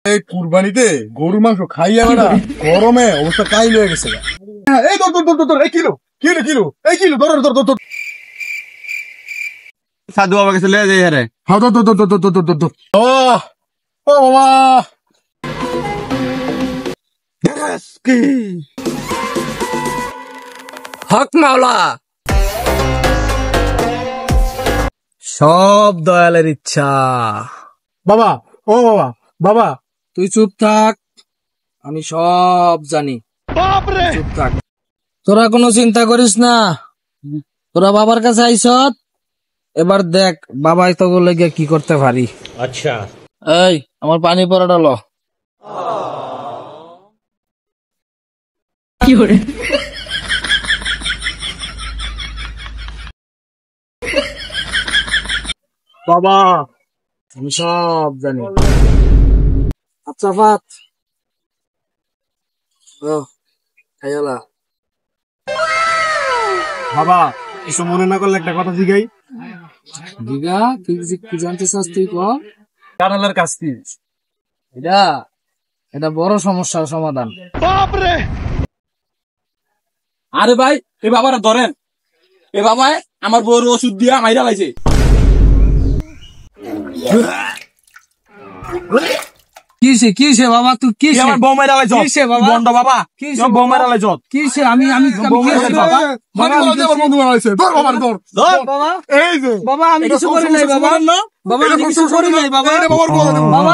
এই কুরবানিতে গরু মাংস খাইয়া বেড়া গরমে অবস্থা কাইল হয়ে গেছে। এই ধর এই কিলো কিলো কিলো এই কিলো ধর সাধু বাবা কাছে লয়ে যাই রে। হ্যাঁ ধর ও বাবা হক মাওলা, সব দয়ালের ইচ্ছা। বাবা ও বাবা বাবা তুই চুপ থাক, আমি সব জানি। চুপ থাক, তোরা কোনো চিন্তা করিস না। তোরা বাবার কাছে আইসত, এবার দেখ বাবাই তো বলে গিয়ে কি করতে পারি। আচ্ছা এই আমার পানি পড়াটা ল। কি করে বাবা আমি সব জানি। আচ্ছা ফাত খাইলা বাবা কিছু মনে না করলে একটা কথা জিগাই। দিঘা তুই কি জানতে চাস তুই ক। কাঁঠালের কাস্তি এটা বড় সমস্যার সমাধান। আরে ভাই এই বাবারা ধরেন, এ বাবায় আমার বউর ওষুধ দিয়া মাইরা লাইছে। কিসে বাবা তুই কিসে আমার বউ মাইরা লাইছ? কিসে বাবা বন্ড বাবা কিসে বউ মাইরা লাইছ? কিসে আমি বাবা এই যে বাবা আমি কিছু করি নাই বাবা। বাবা আমি কিছু করি নাই বাবা। বাবা